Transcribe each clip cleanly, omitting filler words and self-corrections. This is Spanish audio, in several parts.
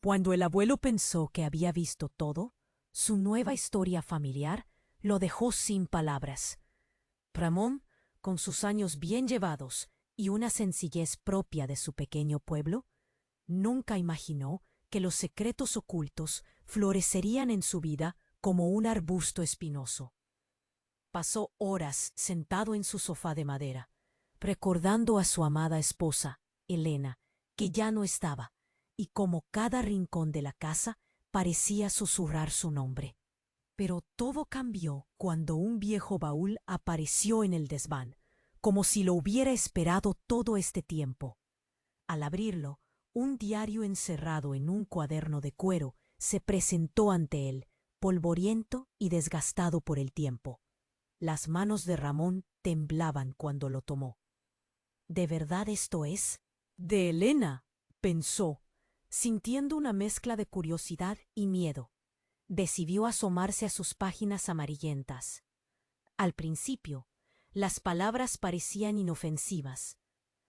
Cuando el abuelo pensó que había visto todo, su nueva historia familiar lo dejó sin palabras. Ramón, con sus años bien llevados y una sencillez propia de su pequeño pueblo, nunca imaginó que los secretos ocultos florecerían en su vida como un arbusto espinoso. Pasó horas sentado en su sofá de madera, recordando a su amada esposa, Elena, que ya no estaba, y como cada rincón de la casa parecía susurrar su nombre. Pero todo cambió cuando un viejo baúl apareció en el desván, como si lo hubiera esperado todo este tiempo. Al abrirlo, un diario encerrado en un cuaderno de cuero se presentó ante él, polvoriento y desgastado por el tiempo. Las manos de Ramón temblaban cuando lo tomó. ¿De verdad esto es? De Elena, pensó, sintiendo una mezcla de curiosidad y miedo. Decidió asomarse a sus páginas amarillentas. Al principio, las palabras parecían inofensivas.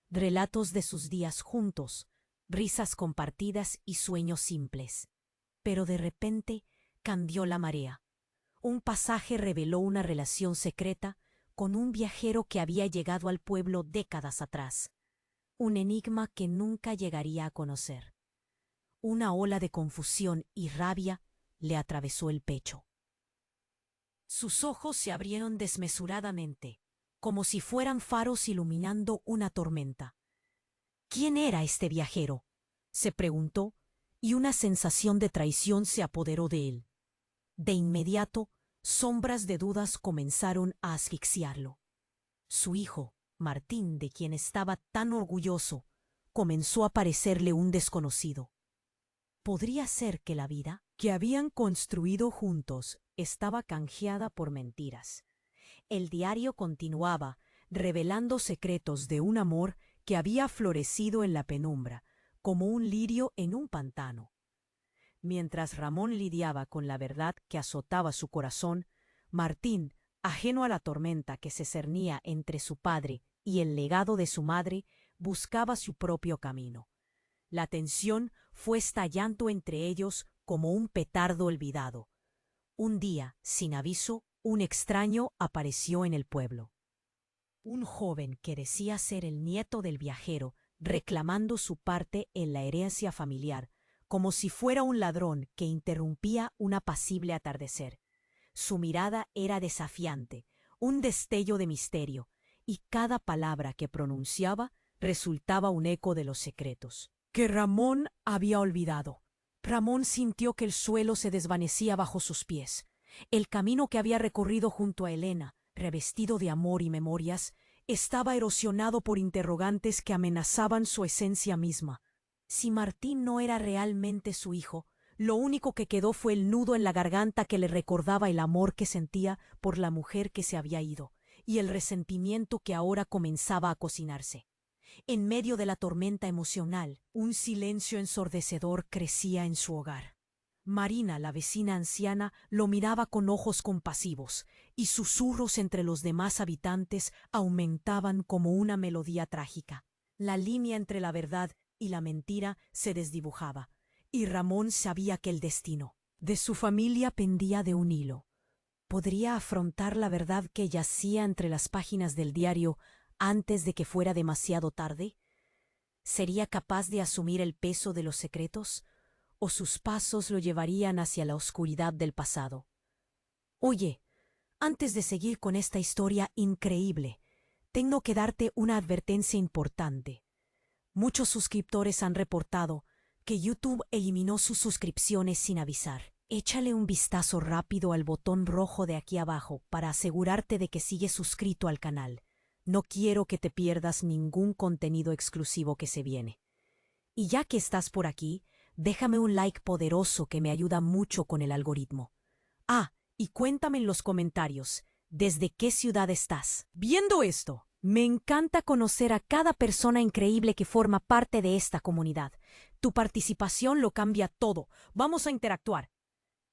Relatos de sus días juntos, risas compartidas y sueños simples. Pero de repente cambió la marea. Un pasaje reveló una relación secreta con un viajero que había llegado al pueblo décadas atrás. Un enigma que nunca llegaría a conocer. Una ola de confusión y rabia le atravesó el pecho. Sus ojos se abrieron desmesuradamente, como si fueran faros iluminando una tormenta. ¿Quién era este viajero?, se preguntó, y una sensación de traición se apoderó de él. De inmediato, sombras de dudas comenzaron a asfixiarlo. Su hijo, Martín, de quien estaba tan orgulloso, comenzó a parecerle un desconocido. ¿Podría ser que la vida que habían construido juntos estaba canjeada por mentiras? El diario continuaba, revelando secretos de un amor que había florecido en la penumbra, como un lirio en un pantano. Mientras Ramón lidiaba con la verdad que azotaba su corazón, Martín, ajeno a la tormenta que se cernía entre su padre y el legado de su madre, buscaba su propio camino. La tensión fue estallando entre ellos como un petardo olvidado. Un día, sin aviso, un extraño apareció en el pueblo. Un joven que decía ser el nieto del viajero, reclamando su parte en la herencia familiar, como si fuera un ladrón que interrumpía un apacible atardecer. Su mirada era desafiante, un destello de misterio, y cada palabra que pronunciaba resultaba un eco de los secretos que Ramón había olvidado. Ramón sintió que el suelo se desvanecía bajo sus pies. El camino que había recorrido junto a Elena, revestido de amor y memorias, estaba erosionado por interrogantes que amenazaban su esencia misma. Si Martín no era realmente su hijo, lo único que quedó fue el nudo en la garganta que le recordaba el amor que sentía por la mujer que se había ido, y el resentimiento que ahora comenzaba a cocinarse. En medio de la tormenta emocional, un silencio ensordecedor crecía en su hogar. Marina, la vecina anciana, lo miraba con ojos compasivos, y susurros entre los demás habitantes aumentaban como una melodía trágica. La línea entre la verdad y la mentira se desdibujaba, y Ramón sabía que el destino de su familia pendía de un hilo. ¿Podría afrontar la verdad que yacía entre las páginas del diario antes de que fuera demasiado tarde? ¿Sería capaz de asumir el peso de los secretos, o sus pasos lo llevarían hacia la oscuridad del pasado? Oye, antes de seguir con esta historia increíble, tengo que darte una advertencia importante. Muchos suscriptores han reportado que YouTube eliminó sus suscripciones sin avisar. Échale un vistazo rápido al botón rojo de aquí abajo para asegurarte de que sigues suscrito al canal. No quiero que te pierdas ningún contenido exclusivo que se viene. Y ya que estás por aquí, déjame un like poderoso que me ayuda mucho con el algoritmo. Ah, y cuéntame en los comentarios, ¿desde qué ciudad estás viendo esto? Me encanta conocer a cada persona increíble que forma parte de esta comunidad. Tu participación lo cambia todo. Vamos a interactuar.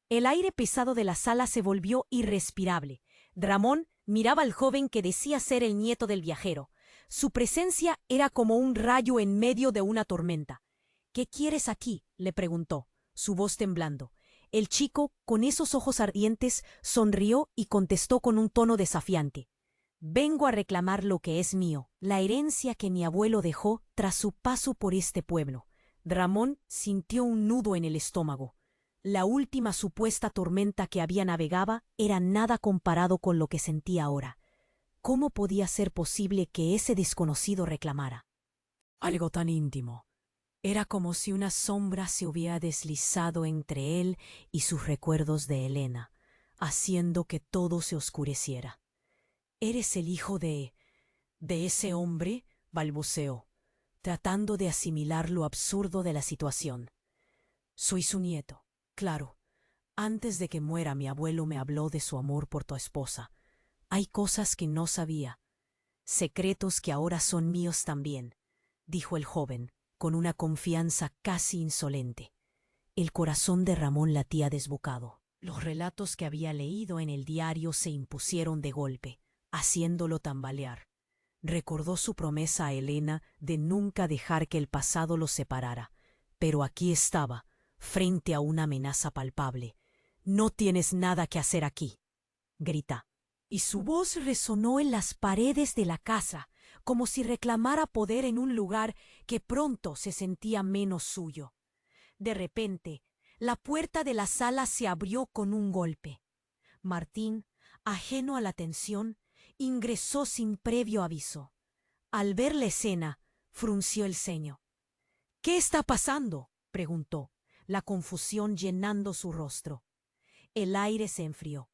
El aire pesado de la sala se volvió irrespirable. Ramón miraba al joven que decía ser el nieto del viajero. Su presencia era como un rayo en medio de una tormenta. ¿Qué quieres aquí?, le preguntó, su voz temblando. El chico, con esos ojos ardientes, sonrió y contestó con un tono desafiante. Vengo a reclamar lo que es mío, la herencia que mi abuelo dejó tras su paso por este pueblo. Ramón sintió un nudo en el estómago. La última supuesta tormenta que había navegaba era nada comparado con lo que sentía ahora. ¿Cómo podía ser posible que ese desconocido reclamara? Algo tan íntimo. Era como si una sombra se hubiera deslizado entre él y sus recuerdos de Elena, haciendo que todo se oscureciera. «¿Eres el hijo de ese hombre?», balbuceó, tratando de asimilar lo absurdo de la situación. «Soy su nieto, claro. Antes de que muera mi abuelo me habló de su amor por tu esposa. Hay cosas que no sabía, secretos que ahora son míos también», dijo el joven, con una confianza casi insolente. El corazón de Ramón latía desbocado. Los relatos que había leído en el diario se impusieron de golpe, haciéndolo tambalear. Recordó su promesa a Elena de nunca dejar que el pasado los separara, pero aquí estaba, frente a una amenaza palpable. «No tienes nada que hacer aquí», grita. Y su voz resonó en las paredes de la casa, como si reclamara poder en un lugar que pronto se sentía menos suyo. De repente, la puerta de la sala se abrió con un golpe. Martín, ajeno a la tensión, ingresó sin previo aviso. Al ver la escena, frunció el ceño. «¿Qué está pasando?», preguntó, la confusión llenando su rostro. El aire se enfrió.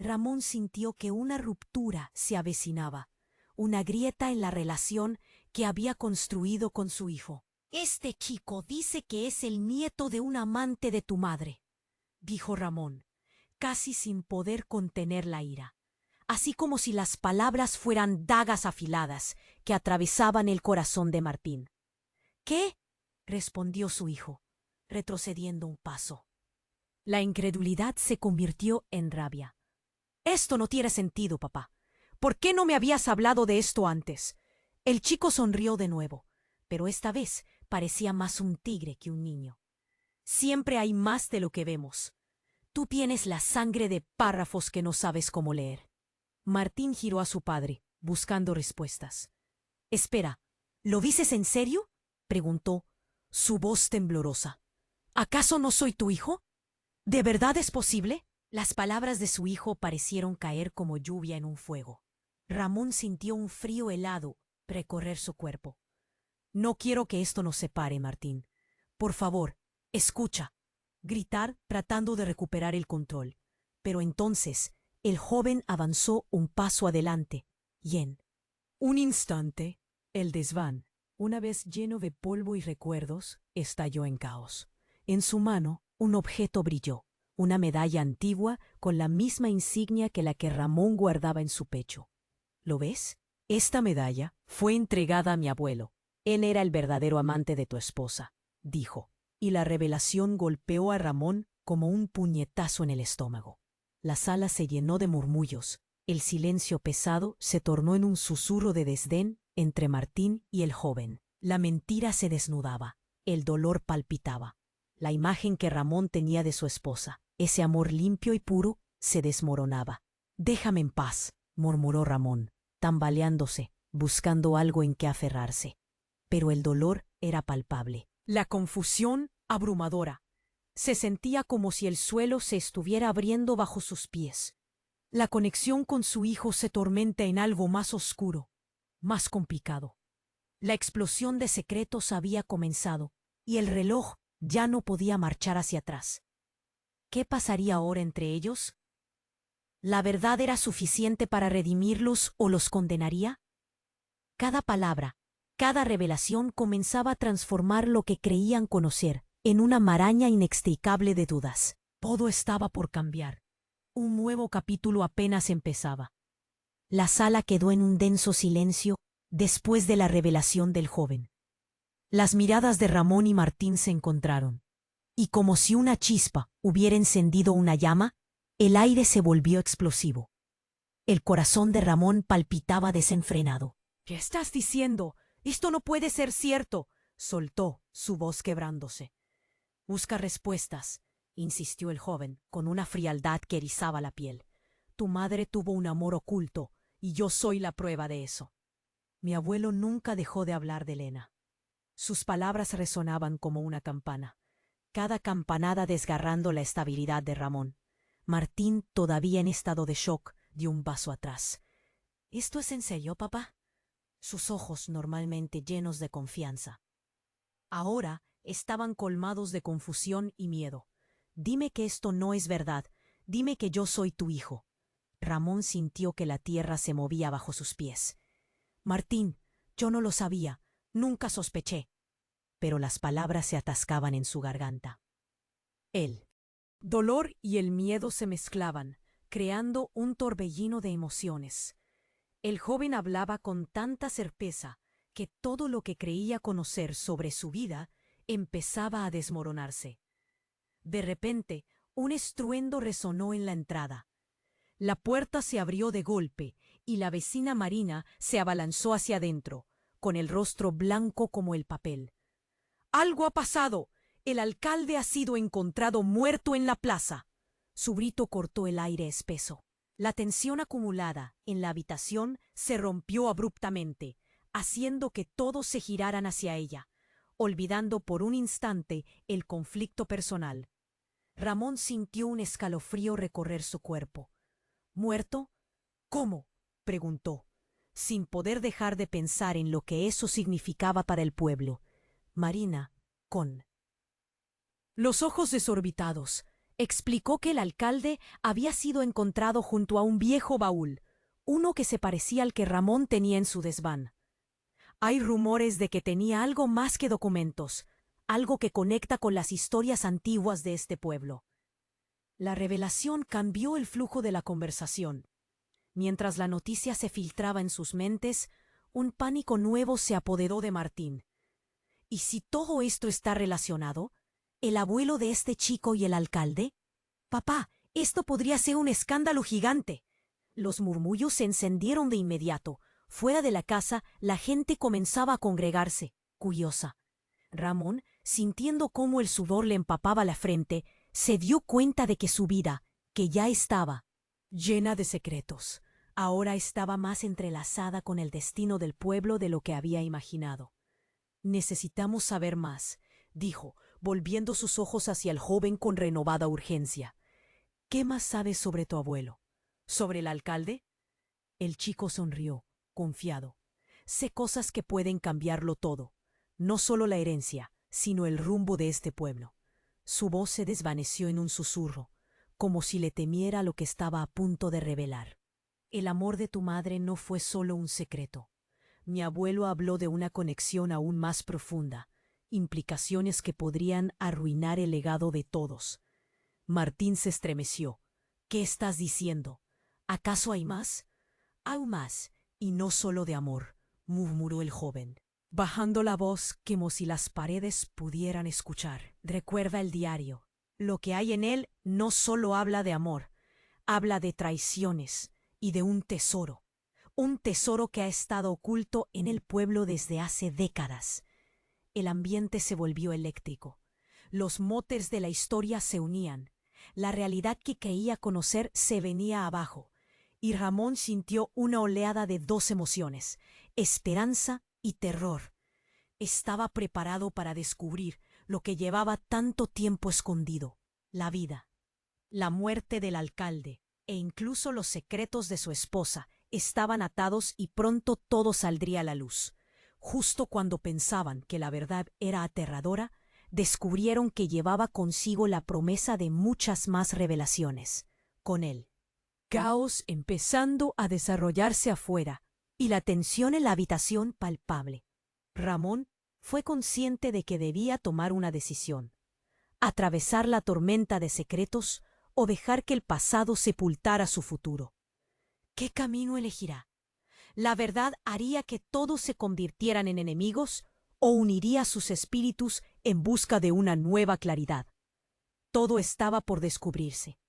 Ramón sintió que una ruptura se avecinaba, una grieta en la relación que había construido con su hijo. «Este chico dice que es el nieto de un amante de tu madre», dijo Ramón, casi sin poder contener la ira, así como si las palabras fueran dagas afiladas que atravesaban el corazón de Martín. «¿Qué?», respondió su hijo, retrocediendo un paso. La incredulidad se convirtió en rabia. «Esto no tiene sentido, papá. ¿Por qué no me habías hablado de esto antes?». El chico sonrió de nuevo, pero esta vez parecía más un tigre que un niño. «Siempre hay más de lo que vemos. Tú tienes la sangre de párrafos que no sabes cómo leer». Martín giró a su padre, buscando respuestas. «Espera, ¿lo dices en serio?», preguntó, su voz temblorosa. «¿Acaso no soy tu hijo? ¿De verdad es posible?». Las palabras de su hijo parecieron caer como lluvia en un fuego. Ramón sintió un frío helado recorrer su cuerpo. «No quiero que esto nos separe, Martín. Por favor, escucha», gritar tratando de recuperar el control. Pero entonces el joven avanzó un paso adelante y en un instante el desván, una vez lleno de polvo y recuerdos, estalló en caos. En su mano un objeto brilló, una medalla antigua con la misma insignia que la que Ramón guardaba en su pecho. «¿Lo ves? Esta medalla fue entregada a mi abuelo. Él era el verdadero amante de tu esposa», dijo, y la revelación golpeó a Ramón como un puñetazo en el estómago. La sala se llenó de murmullos. El silencio pesado se tornó en un susurro de desdén entre Martín y el joven. La mentira se desnudaba, el dolor palpitaba. La imagen que Ramón tenía de su esposa, ese amor limpio y puro, se desmoronaba. «Déjame en paz», murmuró Ramón, tambaleándose, buscando algo en que aferrarse. Pero el dolor era palpable. La confusión abrumadora. Se sentía como si el suelo se estuviera abriendo bajo sus pies. La conexión con su hijo se tormenta en algo más oscuro, más complicado. La explosión de secretos había comenzado, y el reloj ya no podía marchar hacia atrás. ¿Qué pasaría ahora entre ellos? ¿La verdad era suficiente para redimirlos o los condenaría? Cada palabra, cada revelación comenzaba a transformar lo que creían conocer en una maraña inextricable de dudas. Todo estaba por cambiar. Un nuevo capítulo apenas empezaba. La sala quedó en un denso silencio después de la revelación del joven. Las miradas de Ramón y Martín se encontraron, y como si una chispa hubiera encendido una llama, el aire se volvió explosivo. El corazón de Ramón palpitaba desenfrenado. «¿Qué estás diciendo? Esto no puede ser cierto», soltó, su voz quebrándose. Busca respuestas, insistió el joven, con una frialdad que erizaba la piel. Tu madre tuvo un amor oculto, y yo soy la prueba de eso. Mi abuelo nunca dejó de hablar de Elena. Sus palabras resonaban como una campana, cada campanada desgarrando la estabilidad de Ramón. Martín, todavía en estado de shock, dio un paso atrás. ¿Esto es en serio, papá? Sus ojos, normalmente llenos de confianza, ahora estaban colmados de confusión y miedo. Dime que esto no es verdad. Dime que yo soy tu hijo. Ramón sintió que la tierra se movía bajo sus pies. Martín, yo no lo sabía. Nunca sospeché. Pero las palabras se atascaban en su garganta. El dolor y el miedo se mezclaban, creando un torbellino de emociones. El joven hablaba con tanta certeza que todo lo que creía conocer sobre su vida empezaba a desmoronarse. De repente, un estruendo resonó en la entrada. La puerta se abrió de golpe y la vecina Marina se abalanzó hacia adentro, con el rostro blanco como el papel. ¡Algo ha pasado! El alcalde ha sido encontrado muerto en la plaza. Su grito cortó el aire espeso. La tensión acumulada en la habitación se rompió abruptamente, haciendo que todos se giraran hacia ella, olvidando por un instante el conflicto personal. Ramón sintió un escalofrío recorrer su cuerpo. ¿Muerto? ¿Cómo?, preguntó, sin poder dejar de pensar en lo que eso significaba para el pueblo. Marina, con los ojos desorbitados, explicó que el alcalde había sido encontrado junto a un viejo baúl, uno que se parecía al que Ramón tenía en su desván. Hay rumores de que tenía algo más que documentos, algo que conecta con las historias antiguas de este pueblo. La revelación cambió el flujo de la conversación. Mientras la noticia se filtraba en sus mentes, un pánico nuevo se apoderó de Martín. ¿Y si todo esto está relacionado? ¿El abuelo de este chico y el alcalde? Papá, esto podría ser un escándalo gigante. Los murmullos se encendieron de inmediato. Fuera de la casa, la gente comenzaba a congregarse, curiosa. Ramón, sintiendo cómo el sudor le empapaba la frente, se dio cuenta de que su vida, que ya estaba llena de secretos, ahora estaba más entrelazada con el destino del pueblo de lo que había imaginado. Necesitamos saber más, dijo, volviendo sus ojos hacia el joven con renovada urgencia. ¿Qué más sabes sobre tu abuelo? ¿Sobre el alcalde? El chico sonrió, confiado. Sé cosas que pueden cambiarlo todo, no solo la herencia, sino el rumbo de este pueblo. Su voz se desvaneció en un susurro, como si le temiera lo que estaba a punto de revelar. El amor de tu madre no fue solo un secreto. Mi abuelo habló de una conexión aún más profunda, implicaciones que podrían arruinar el legado de todos. Martín se estremeció. ¿Qué estás diciendo? ¿Acaso hay más? Aún más, y no solo de amor, murmuró el joven, bajando la voz como si las paredes pudieran escuchar. Recuerda el diario. Lo que hay en él no solo habla de amor, habla de traiciones y de un tesoro que ha estado oculto en el pueblo desde hace décadas. El ambiente se volvió eléctrico. Los motes de la historia se unían. La realidad que creía conocer se venía abajo, y Ramón sintió una oleada de dos emociones, esperanza y terror. Estaba preparado para descubrir lo que llevaba tanto tiempo escondido: la vida, la muerte del alcalde e incluso los secretos de su esposa estaban atados y pronto todo saldría a la luz. Justo cuando pensaban que la verdad era aterradora, descubrieron que llevaba consigo la promesa de muchas más revelaciones. Con él, caos empezando a desarrollarse afuera y la tensión en la habitación palpable. Ramón fue consciente de que debía tomar una decisión: atravesar la tormenta de secretos o dejar que el pasado sepultara su futuro. ¿Qué camino elegirá? ¿La verdad haría que todos se convirtieran en enemigos o uniría sus espíritus en busca de una nueva claridad? Todo estaba por descubrirse.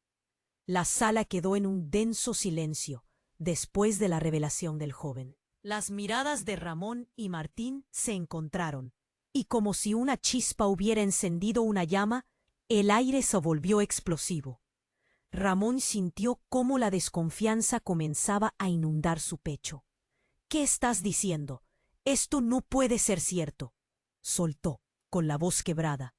La sala quedó en un denso silencio después de la revelación del joven. Las miradas de Ramón y Martín se encontraron. y como si una chispa hubiera encendido una llama, el aire se volvió explosivo. Ramón sintió cómo la desconfianza comenzaba a inundar su pecho. «¿Qué estás diciendo? Esto no puede ser cierto», soltó, con la voz quebrada.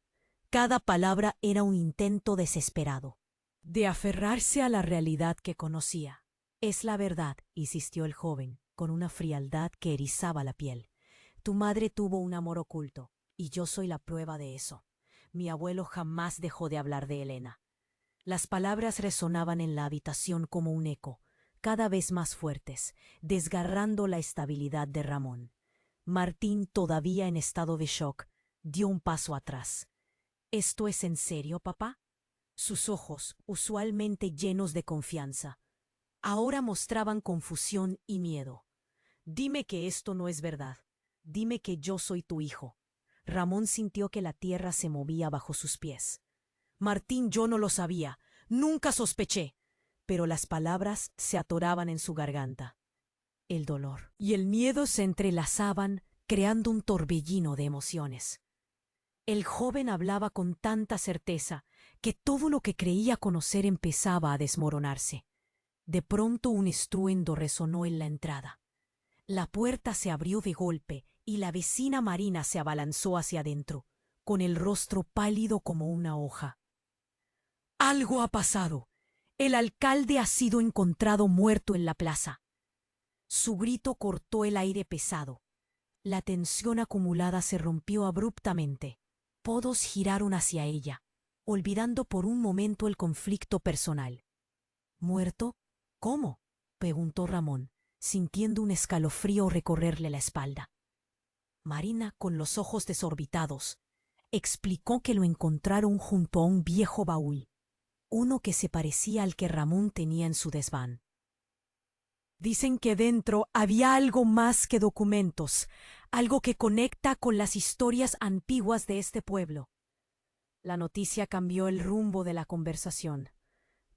Cada palabra era un intento desesperado de aferrarse a la realidad que conocía. «Es la verdad», insistió el joven, con una frialdad que erizaba la piel. «Tu madre tuvo un amor oculto, y yo soy la prueba de eso. Mi abuelo jamás dejó de hablar de Elena». Las palabras resonaban en la habitación como un eco, cada vez más fuertes, desgarrando la estabilidad de Ramón. Martín, todavía en estado de shock, dio un paso atrás. «¿Esto es en serio, papá?». Sus ojos, usualmente llenos de confianza, ahora mostraban confusión y miedo. «Dime que esto no es verdad. Dime que yo soy tu hijo». Ramón sintió que la tierra se movía bajo sus pies. «Martín, yo no lo sabía. Nunca sospeché». Pero las palabras se atoraban en su garganta. El dolor y el miedo se entrelazaban, creando un torbellino de emociones. El joven hablaba con tanta certeza que todo lo que creía conocer empezaba a desmoronarse. De pronto un estruendo resonó en la entrada. La puerta se abrió de golpe y la vecina Marina se abalanzó hacia adentro, con el rostro pálido como una hoja. «Algo ha pasado. El alcalde ha sido encontrado muerto en la plaza». Su grito cortó el aire pesado. La tensión acumulada se rompió abruptamente. Todos giraron hacia ella, olvidando por un momento el conflicto personal. «¿Muerto? ¿Cómo?», preguntó Ramón, sintiendo un escalofrío recorrerle la espalda. Marina, con los ojos desorbitados, explicó que lo encontraron junto a un viejo baúl, uno que se parecía al que Ramón tenía en su desván. «Dicen que dentro había algo más que documentos, algo que conecta con las historias antiguas de este pueblo». La noticia cambió el rumbo de la conversación.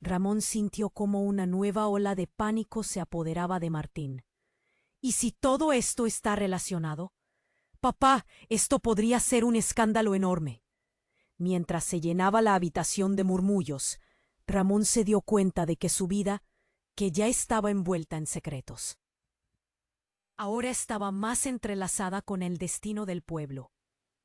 Ramón sintió como una nueva ola de pánico se apoderaba de Martín. «¿Y si todo esto está relacionado? Papá, esto podría ser un escándalo enorme». Mientras se llenaba la habitación de murmullos, Ramón se dio cuenta de que su vida, que ya estaba envuelta en secretos, ahora estaba más entrelazada con el destino del pueblo.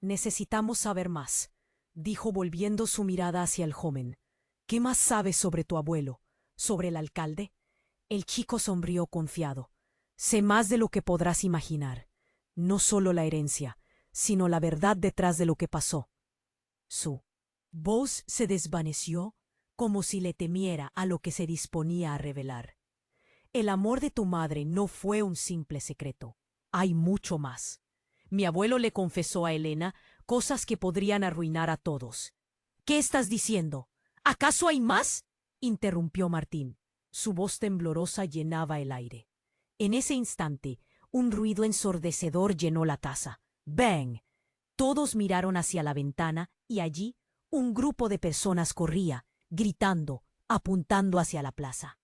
«Necesitamos saber más», dijo volviendo su mirada hacia el joven. «¿Qué más sabes sobre tu abuelo? ¿Sobre el alcalde?». El chico sonrió confiado. «Sé más de lo que podrás imaginar. No solo la herencia, sino la verdad detrás de lo que pasó». Su voz se desvaneció como si le temiera a lo que se disponía a revelar. «El amor de tu madre no fue un simple secreto. Hay mucho más. Mi abuelo le confesó a Elena cosas que podrían arruinar a todos». «¿Qué estás diciendo? ¿Acaso hay más?», interrumpió Martín. Su voz temblorosa llenaba el aire. En ese instante, un ruido ensordecedor llenó la taza. «¡Bang!». Todos miraron hacia la ventana y allí un grupo de personas corría, gritando, apuntando hacia la plaza.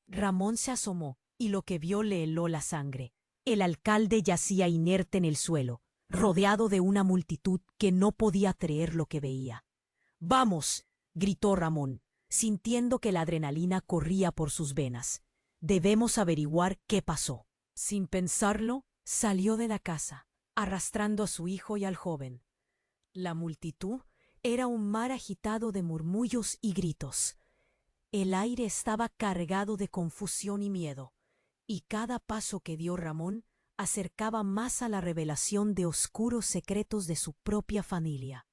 Ramón se asomó y lo que vio le heló la sangre. El alcalde yacía inerte en el suelo, rodeado de una multitud que no podía creer lo que veía. «¡Vamos!», gritó Ramón, sintiendo que la adrenalina corría por sus venas. «Debemos averiguar qué pasó». Sin pensarlo, salió de la casa, arrastrando a su hijo y al joven. La multitud era un mar agitado de murmullos y gritos. El aire estaba cargado de confusión y miedo, y cada paso que dio Ramón acercaba más a la revelación de oscuros secretos de su propia familia.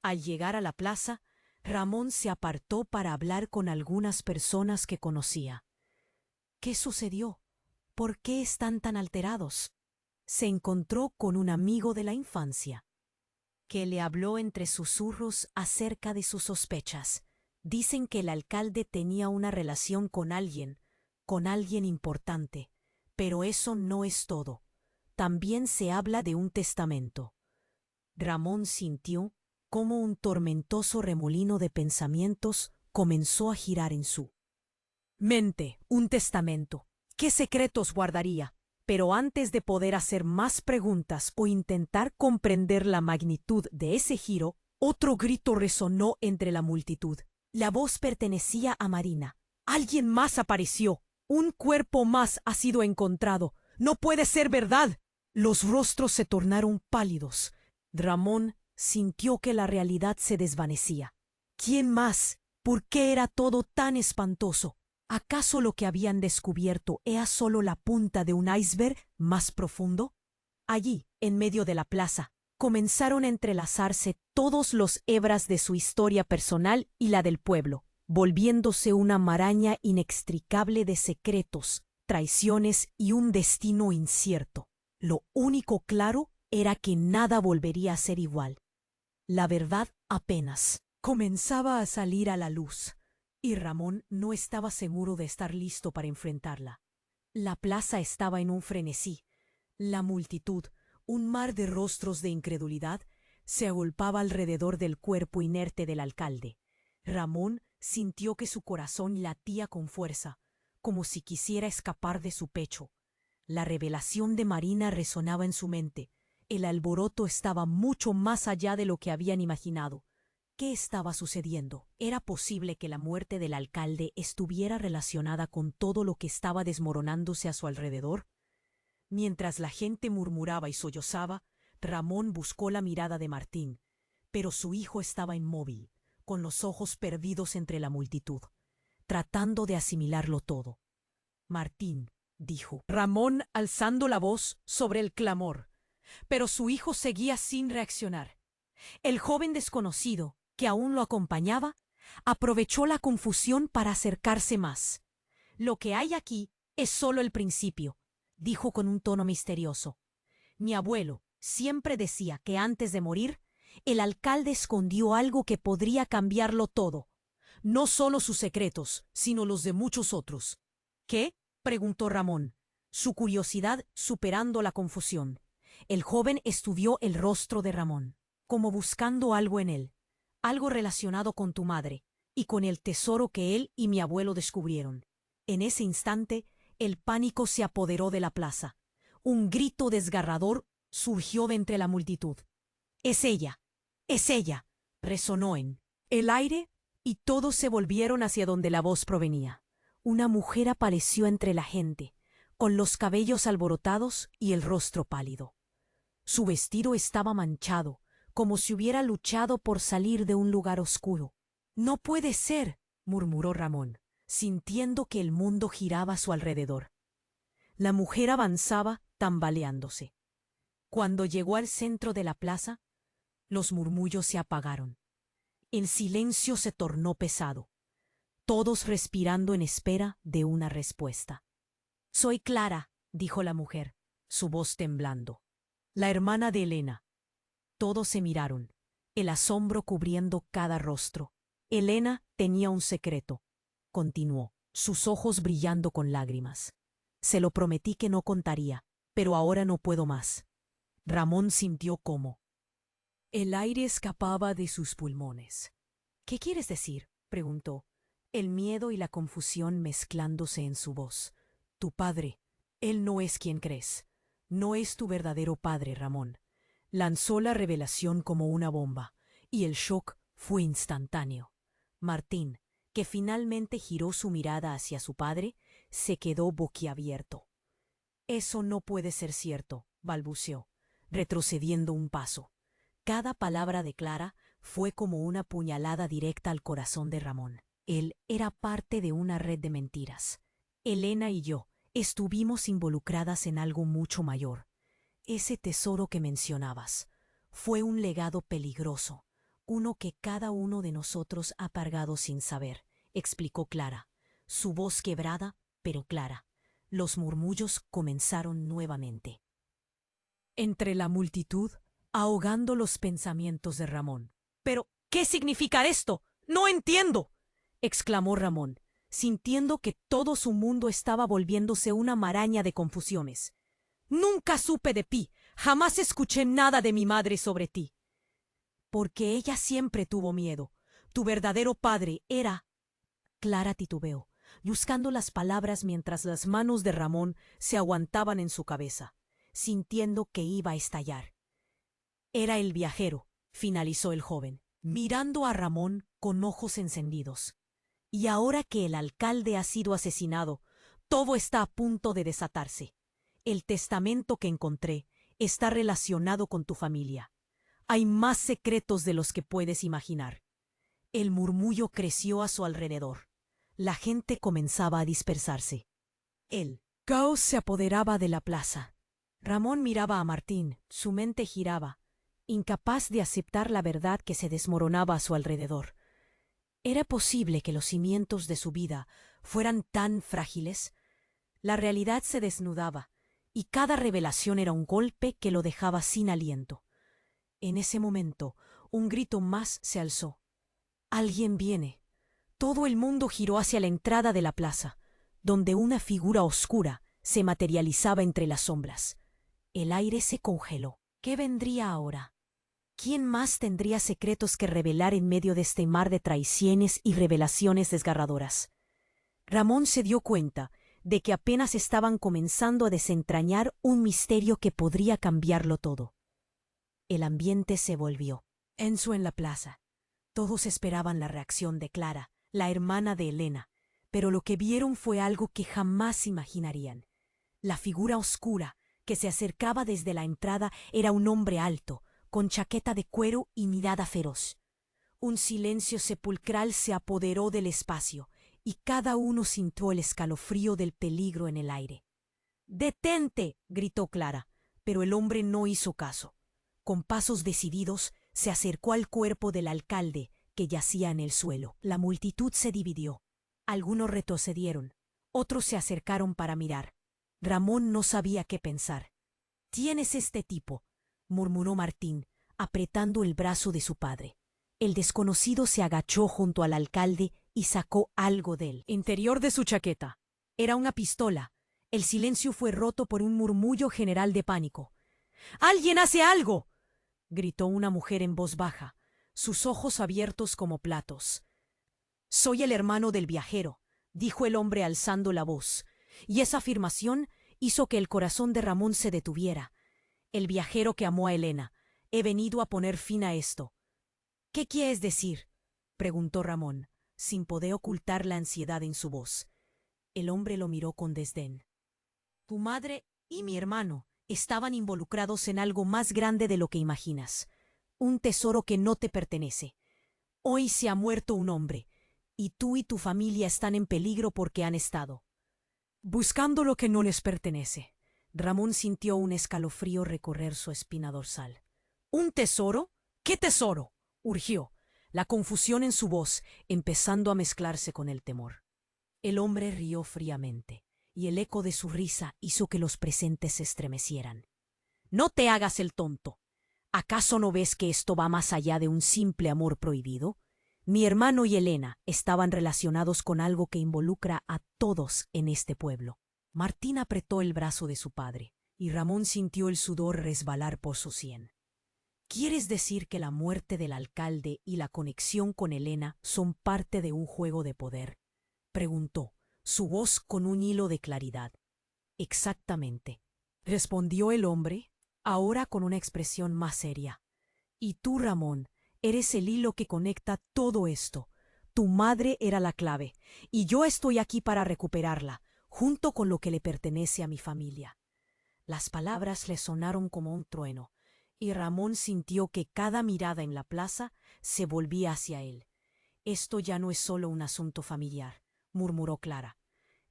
Al llegar a la plaza, Ramón se apartó para hablar con algunas personas que conocía. «¿Qué sucedió? ¿Por qué están tan alterados?». Se encontró con un amigo de la infancia, que le habló entre susurros acerca de sus sospechas. «Dicen que el alcalde tenía una relación con alguien importante, pero eso no es todo. También se habla de un testamento». Ramón sintió cómo un tormentoso remolino de pensamientos comenzó a girar en su mente. «¿Un testamento? ¿Qué secretos guardaría?». Pero antes de poder hacer más preguntas o intentar comprender la magnitud de ese giro, otro grito resonó entre la multitud. La voz pertenecía a Marina. Alguien más apareció. Un cuerpo más ha sido encontrado. No puede ser verdad. Los rostros se tornaron pálidos. Ramón sintió que la realidad se desvanecía. ¿Quién más? ¿Por qué era todo tan espantoso? ¿Acaso lo que habían descubierto era solo la punta de un iceberg más profundo? Allí, en medio de la plaza, comenzaron a entrelazarse todos los hebras de su historia personal y la del pueblo, volviéndose una maraña inextricable de secretos, traiciones y un destino incierto. Lo único claro era que nada volvería a ser igual. La verdad apenas comenzaba a salir a la luz, y Ramón no estaba seguro de estar listo para enfrentarla. La plaza estaba en un frenesí. La multitud, un mar de rostros de incredulidad, se agolpaba alrededor del cuerpo inerte del alcalde. Ramón sintió que su corazón latía con fuerza, como si quisiera escapar de su pecho. La revelación de Marina resonaba en su mente. El alboroto estaba mucho más allá de lo que habían imaginado. ¿Qué estaba sucediendo? ¿Era posible que la muerte del alcalde estuviera relacionada con todo lo que estaba desmoronándose a su alrededor? Mientras la gente murmuraba y sollozaba, Ramón buscó la mirada de Martín, pero su hijo estaba inmóvil, con los ojos perdidos entre la multitud, tratando de asimilarlo todo. Martín, dijo Ramón alzando la voz sobre el clamor, pero su hijo seguía sin reaccionar. El joven desconocido, que aún lo acompañaba, aprovechó la confusión para acercarse más. Lo que hay aquí es solo el principio, dijo con un tono misterioso. Mi abuelo siempre decía que antes de morir, el alcalde escondió algo que podría cambiarlo todo. No solo sus secretos, sino los de muchos otros. ¿Qué? Preguntó Ramón, su curiosidad superando la confusión. El joven estudió el rostro de Ramón, como buscando algo en él, algo relacionado con tu madre y con el tesoro que él y mi abuelo descubrieron. En ese instante, el pánico se apoderó de la plaza. Un grito desgarrador surgió de entre la multitud. «¡Es ella! ¡Es ella!», resonó en el aire, y todos se volvieron hacia donde la voz provenía. Una mujer apareció entre la gente, con los cabellos alborotados y el rostro pálido. Su vestido estaba manchado, como si hubiera luchado por salir de un lugar oscuro. «No puede ser», murmuró Ramón, sintiendo que el mundo giraba a su alrededor. La mujer avanzaba tambaleándose. Cuando llegó al centro de la plaza, los murmullos se apagaron. El silencio se tornó pesado, todos respirando en espera de una respuesta. «Soy Clara», dijo la mujer, su voz temblando. «La hermana de Elena». Todos se miraron, el asombro cubriendo cada rostro. Elena tenía un secreto, continuó, sus ojos brillando con lágrimas. Se lo prometí que no contaría, pero ahora no puedo más. Ramón sintió cómo el aire escapaba de sus pulmones. «¿Qué quieres decir?», preguntó, el miedo y la confusión mezclándose en su voz. «Tu padre, él no es quien crees. No es tu verdadero padre, Ramón». Lanzó la revelación como una bomba, y el shock fue instantáneo. Martín, que finalmente giró su mirada hacia su padre, se quedó boquiabierto. «Eso no puede ser cierto», balbuceó, retrocediendo un paso. Cada palabra de Clara fue como una puñalada directa al corazón de Ramón. Él era parte de una red de mentiras. Elena y yo estuvimos involucradas en algo mucho mayor. Ese tesoro que mencionabas fue un legado peligroso, uno que cada uno de nosotros ha cargado sin saber, explicó Clara, su voz quebrada, pero clara. Los murmullos comenzaron nuevamente. Entre la multitud, ahogando los pensamientos de Ramón. «¿Pero qué significa esto? ¡No entiendo!», exclamó Ramón, sintiendo que todo su mundo estaba volviéndose una maraña de confusiones. «Nunca supe de Pi, jamás escuché nada de mi madre sobre ti». «Porque ella siempre tuvo miedo. Tu verdadero padre era...». Clara titubeó. buscando las palabras mientras las manos de Ramón se aguantaban en su cabeza, sintiendo que iba a estallar. Era el viajero, finalizó el joven, mirando a Ramón con ojos encendidos. Y ahora que el alcalde ha sido asesinado, todo está a punto de desatarse. El testamento que encontré está relacionado con tu familia. Hay más secretos de los que puedes imaginar. El murmullo creció a su alrededor. La gente comenzaba a dispersarse. El caos se apoderaba de la plaza. Ramón miraba a Martín, su mente giraba, incapaz de aceptar la verdad que se desmoronaba a su alrededor. ¿Era posible que los cimientos de su vida fueran tan frágiles? La realidad se desnudaba, y cada revelación era un golpe que lo dejaba sin aliento. En ese momento, un grito más se alzó. «¡Alguien viene!». Todo el mundo giró hacia la entrada de la plaza, donde una figura oscura se materializaba entre las sombras. El aire se congeló. ¿Qué vendría ahora? ¿Quién más tendría secretos que revelar en medio de este mar de traiciones y revelaciones desgarradoras? Ramón se dio cuenta de que apenas estaban comenzando a desentrañar un misterio que podría cambiarlo todo. El ambiente se volvió tenso en la plaza. Todos esperaban la reacción de Clara, la hermana de Elena, pero lo que vieron fue algo que jamás imaginarían. La figura oscura que se acercaba desde la entrada era un hombre alto, con chaqueta de cuero y mirada feroz. Un silencio sepulcral se apoderó del espacio, y cada uno sintió el escalofrío del peligro en el aire. «¡Detente!», gritó Clara, pero el hombre no hizo caso. Con pasos decididos, se acercó al cuerpo del alcalde, que yacía en el suelo. La multitud se dividió. Algunos retrocedieron, otros se acercaron para mirar. Ramón no sabía qué pensar. «¿Quién es este tipo?», murmuró Martín, apretando el brazo de su padre. El desconocido se agachó junto al alcalde y sacó algo del interior de su chaqueta. Era una pistola. El silencio fue roto por un murmullo general de pánico. «¡Alguien hace algo!», gritó una mujer en voz baja, sus ojos abiertos como platos. «Soy el hermano del viajero», dijo el hombre alzando la voz, y esa afirmación hizo que el corazón de Ramón se detuviera. «El viajero que amó a Elena. He venido a poner fin a esto». «¿Qué quieres decir?», preguntó Ramón, sin poder ocultar la ansiedad en su voz. El hombre lo miró con desdén. «Tu madre y mi hermano estaban involucrados en algo más grande de lo que imaginas. Un tesoro que no te pertenece. Hoy se ha muerto un hombre, y tú y tu familia están en peligro porque han estado buscando lo que no les pertenece». Ramón sintió un escalofrío recorrer su espina dorsal. «¿Un tesoro? ¿Qué tesoro?», urgió, la confusión en su voz empezando a mezclarse con el temor. El hombre rió fríamente, y el eco de su risa hizo que los presentes se estremecieran. «No te hagas el tonto. ¿Acaso no ves que esto va más allá de un simple amor prohibido? Mi hermano y Elena estaban relacionados con algo que involucra a todos en este pueblo». Martín apretó el brazo de su padre, y Ramón sintió el sudor resbalar por su sien. «¿Quieres decir que la muerte del alcalde y la conexión con Elena son parte de un juego de poder?», preguntó, su voz con un hilo de claridad. «Exactamente», respondió el hombre, ahora con una expresión más seria. «Y tú, Ramón, eres el hilo que conecta todo esto. Tu madre era la clave, y yo estoy aquí para recuperarla, junto con lo que le pertenece a mi familia». Las palabras le sonaron como un trueno, y Ramón sintió que cada mirada en la plaza se volvía hacia él. «Esto ya no es solo un asunto familiar», murmuró Clara.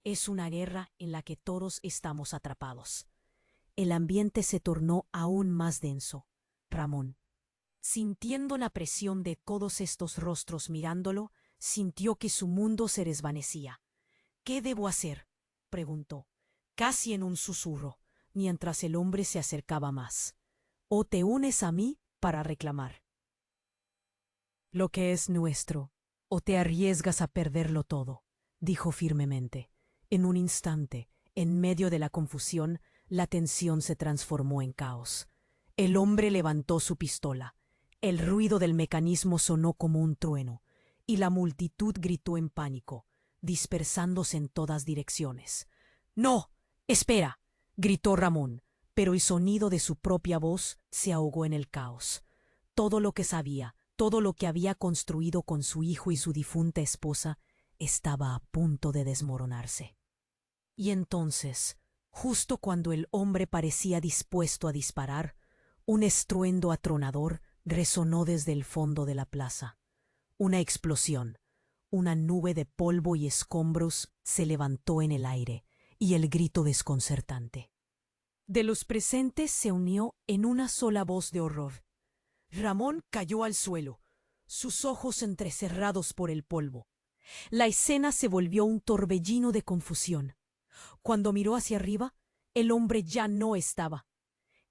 «Es una guerra en la que todos estamos atrapados». El ambiente se tornó aún más denso. Ramón, sintiendo la presión de todos estos rostros mirándolo, sintió que su mundo se desvanecía. «¿Qué debo hacer?», preguntó, casi en un susurro, mientras el hombre se acercaba más. «O te unes a mí para reclamar lo que es nuestro, o te arriesgas a perderlo todo», dijo firmemente. En un instante, en medio de la confusión, la tensión se transformó en caos. El hombre levantó su pistola. El ruido del mecanismo sonó como un trueno, y la multitud gritó en pánico. dispersándose en todas direcciones. —¡No! ¡Espera! —gritó Ramón, pero el sonido de su propia voz se ahogó en el caos. Todo lo que sabía, todo lo que había construido con su hijo y su difunta esposa, estaba a punto de desmoronarse. Y entonces, justo cuando el hombre parecía dispuesto a disparar, un estruendo atronador resonó desde el fondo de la plaza. Una explosión, una nube de polvo y escombros se levantó en el aire, y el grito desconcertante de los presentes se unió en una sola voz de horror. Ramón cayó al suelo, sus ojos entrecerrados por el polvo. La escena se volvió un torbellino de confusión. Cuando miró hacia arriba, el hombre ya no estaba.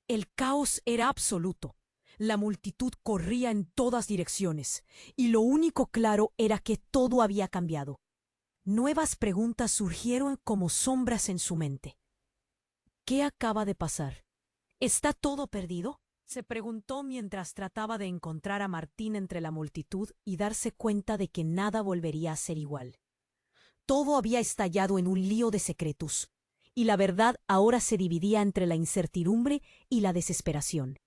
El caos era absoluto. La multitud corría en todas direcciones, y lo único claro era que todo había cambiado. Nuevas preguntas surgieron como sombras en su mente. ¿Qué acaba de pasar? ¿Está todo perdido?, se preguntó mientras trataba de encontrar a Martín entre la multitud y darse cuenta de que nada volvería a ser igual. Todo había estallado en un lío de secretos, y la verdad ahora se dividía entre la incertidumbre y la desesperación.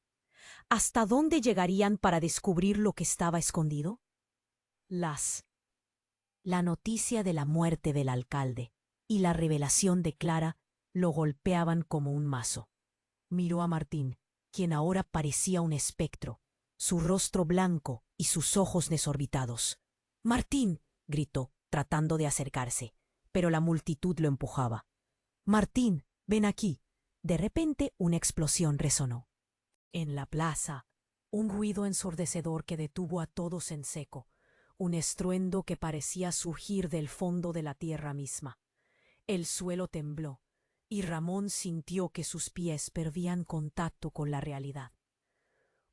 ¿Hasta dónde llegarían para descubrir lo que estaba escondido? La noticia de la muerte del alcalde y la revelación de Clara lo golpeaban como un mazo. Miró a Martín, quien ahora parecía un espectro, su rostro blanco y sus ojos desorbitados. —¡Martín! —gritó, tratando de acercarse, pero la multitud lo empujaba. —Martín, ven aquí. De repente una explosión resonó. En la plaza, un ruido ensordecedor que detuvo a todos en seco, un estruendo que parecía surgir del fondo de la tierra misma. El suelo tembló, y Ramón sintió que sus pies perdían contacto con la realidad.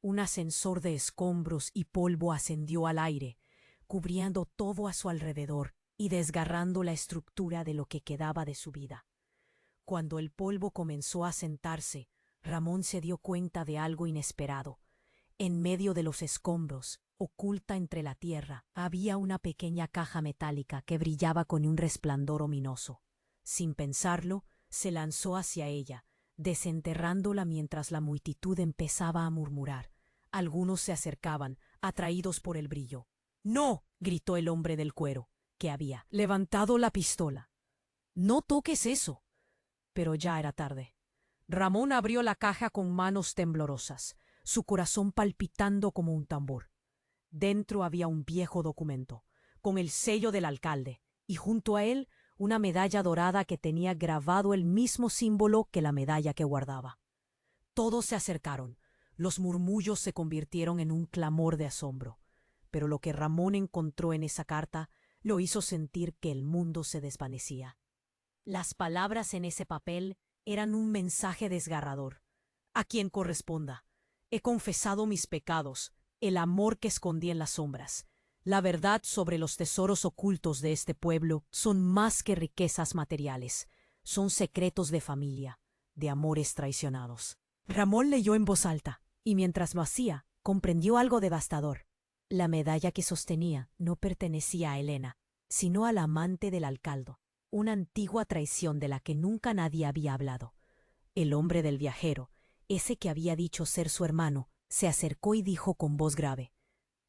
Un ascensor de escombros y polvo ascendió al aire, cubriendo todo a su alrededor y desgarrando la estructura de lo que quedaba de su vida. Cuando el polvo comenzó a sentarse, Ramón se dio cuenta de algo inesperado. En medio de los escombros, oculta entre la tierra, había una pequeña caja metálica que brillaba con un resplandor ominoso. Sin pensarlo, se lanzó hacia ella, desenterrándola mientras la multitud empezaba a murmurar. Algunos se acercaban, atraídos por el brillo. —¡No! —gritó el hombre del cuero, que había levantado la pistola. —¡No toques eso! Pero ya era tarde. Ramón abrió la caja con manos temblorosas, su corazón palpitando como un tambor. Dentro había un viejo documento, con el sello del alcalde, y junto a él una medalla dorada que tenía grabado el mismo símbolo que la medalla que guardaba. Todos se acercaron. Los murmullos se convirtieron en un clamor de asombro. Pero lo que Ramón encontró en esa carta lo hizo sentir que el mundo se desvanecía. Las palabras en ese papel eran un mensaje desgarrador. A quien corresponda. He confesado mis pecados, el amor que escondí en las sombras. La verdad sobre los tesoros ocultos de este pueblo son más que riquezas materiales. Son secretos de familia, de amores traicionados. Ramón leyó en voz alta, y mientras lo hacía, comprendió algo devastador. La medalla que sostenía no pertenecía a Elena, sino al amante del alcalde. Una antigua traición de la que nunca nadie había hablado. El hombre del viajero, ese que había dicho ser su hermano, se acercó y dijo con voz grave: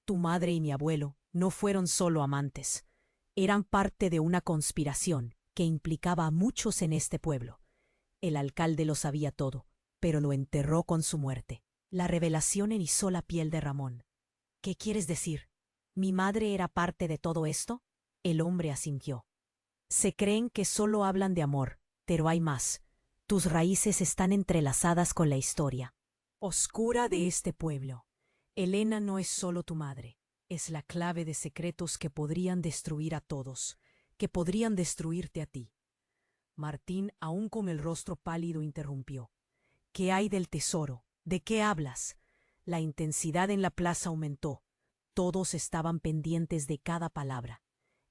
«Tu madre y mi abuelo no fueron solo amantes. Eran parte de una conspiración que implicaba a muchos en este pueblo. El alcalde lo sabía todo, pero lo enterró con su muerte». La revelación erizó la piel de Ramón. «¿Qué quieres decir? ¿Mi madre era parte de todo esto?». El hombre asintió. «Se creen que solo hablan de amor, pero hay más. Tus raíces están entrelazadas con la historia oscura de este pueblo. Elena no es solo tu madre, es la clave de secretos que podrían destruir a todos, que podrían destruirte a ti». Martín, aún con el rostro pálido, interrumpió. «¿Qué hay del tesoro? ¿De qué hablas?». La intensidad en la plaza aumentó. Todos estaban pendientes de cada palabra.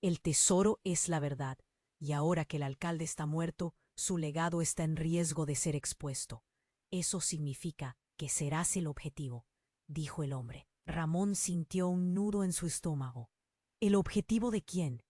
El tesoro es la verdad, y ahora que el alcalde está muerto, su legado está en riesgo de ser expuesto. Eso significa que serás el objetivo», dijo el hombre. Ramón sintió un nudo en su estómago. ¿El objetivo de quién?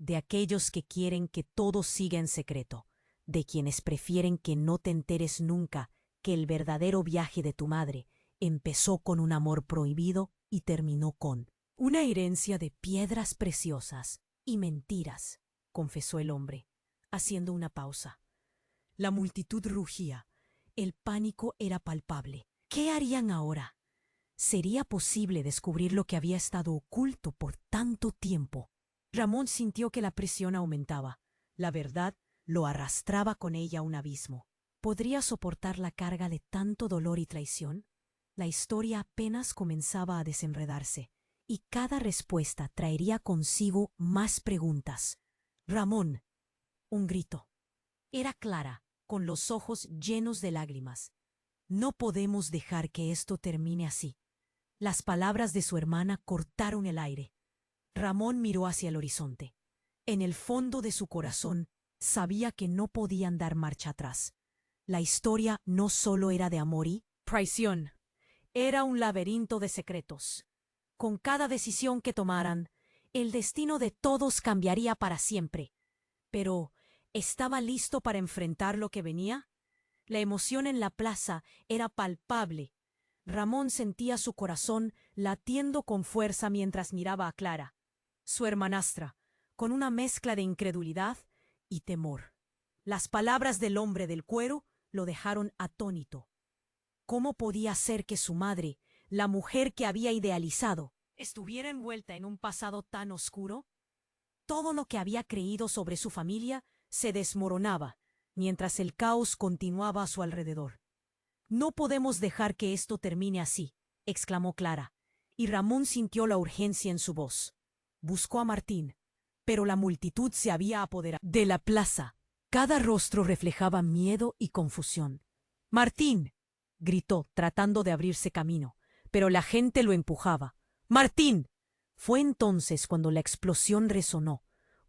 de aquellos que quieren que todo siga en secreto, de quienes prefieren que no te enteres nunca que el verdadero viaje de tu madre empezó con un amor prohibido y terminó con una herencia de piedras preciosas y mentiras, confesó el hombre, haciendo una pausa. La multitud rugía. El pánico era palpable. ¿Qué harían ahora? ¿Sería posible descubrir lo que había estado oculto por tanto tiempo? Ramón sintió que la presión aumentaba. La verdad lo arrastraba con ella a un abismo. ¿Podría soportar la carga de tanto dolor y traición? La historia apenas comenzaba a desenredarse, y cada respuesta traería consigo más preguntas. Ramón. Un grito. Era Clara, con los ojos llenos de lágrimas. No podemos dejar que esto termine así. Las palabras de su hermana cortaron el aire. Ramón miró hacia el horizonte. En el fondo de su corazón sabía que no podían dar marcha atrás. La historia no solo era de amor y traición, era un laberinto de secretos. Con cada decisión que tomaran, el destino de todos cambiaría para siempre. Pero, ¿estaba listo para enfrentar lo que venía? La emoción en la plaza era palpable. Ramón sentía su corazón latiendo con fuerza mientras miraba a Clara, su hermanastra, con una mezcla de incredulidad y temor. Las palabras del hombre del cuero lo dejaron atónito. ¿Cómo podía ser que su madre, la mujer que había idealizado, estuviera envuelta en un pasado tan oscuro? Todo lo que había creído sobre su familia se desmoronaba, mientras el caos continuaba a su alrededor. No podemos dejar que esto termine así, exclamó Clara, y Ramón sintió la urgencia en su voz. Buscó a Martín, pero la multitud se había apoderado de la plaza. Cada rostro reflejaba miedo y confusión. ¡Martín! Gritó, tratando de abrirse camino, pero la gente lo empujaba. ¡Martín! Fue entonces cuando la explosión resonó,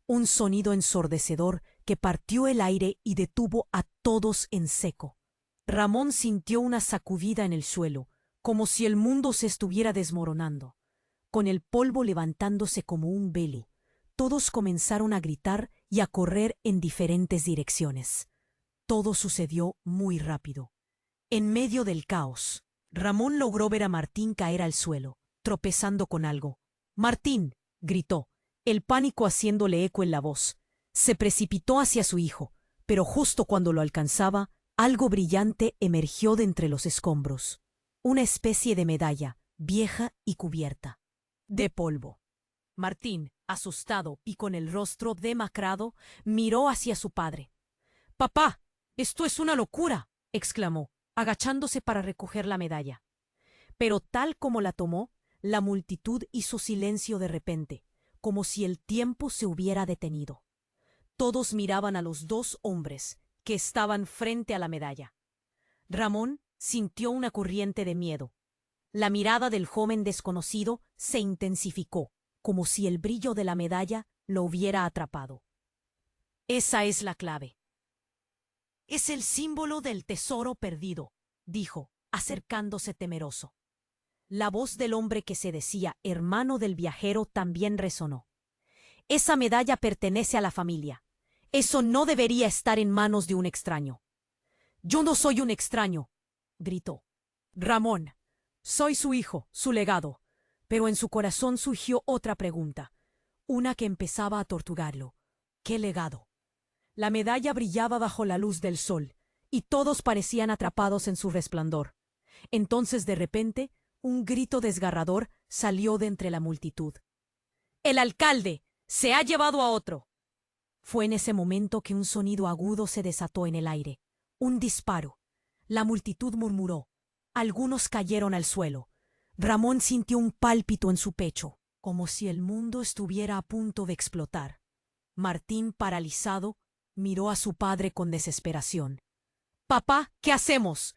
un sonido ensordecedor que partió el aire y detuvo a todos en seco. Ramón sintió una sacudida en el suelo, como si el mundo se estuviera desmoronando. Con el polvo levantándose como un velo, todos comenzaron a gritar y a correr en diferentes direcciones. Todo sucedió muy rápido. En medio del caos, Ramón logró ver a Martín caer al suelo, tropezando con algo. ¡Martín! Gritó, el pánico haciéndole eco en la voz. Se precipitó hacia su hijo, pero justo cuando lo alcanzaba, algo brillante emergió de entre los escombros. Una especie de medalla, vieja y cubierta de polvo. Martín, asustado y con el rostro demacrado, miró hacia su padre. «¡Papá! ¡Esto es una locura!», exclamó, agachándose para recoger la medalla. Pero tal como la tomó, la multitud hizo silencio de repente, como si el tiempo se hubiera detenido. Todos miraban a los dos hombres que estaban frente a la medalla. Ramón sintió una corriente de miedo. La mirada del joven desconocido se intensificó, como si el brillo de la medalla lo hubiera atrapado. «Esa es la clave. Es el símbolo del tesoro perdido», dijo, acercándose temeroso. La voz del hombre que se decía hermano del viajero también resonó. «Esa medalla pertenece a la familia. Eso no debería estar en manos de un extraño». «Yo no soy un extraño», gritó. «Ramón, soy su hijo, su legado». Pero en su corazón surgió otra pregunta, una que empezaba a torturarlo. ¿Qué legado? La medalla brillaba bajo la luz del sol, y todos parecían atrapados en su resplandor. Entonces, de repente, un grito desgarrador salió de entre la multitud. «¡El alcalde se ha llevado a otro!». Fue en ese momento que un sonido agudo se desató en el aire. Un disparo. La multitud murmuró. Algunos cayeron al suelo. Ramón sintió un pálpito en su pecho, como si el mundo estuviera a punto de explotar. Martín, paralizado, miró a su padre con desesperación. «Papá, ¿qué hacemos?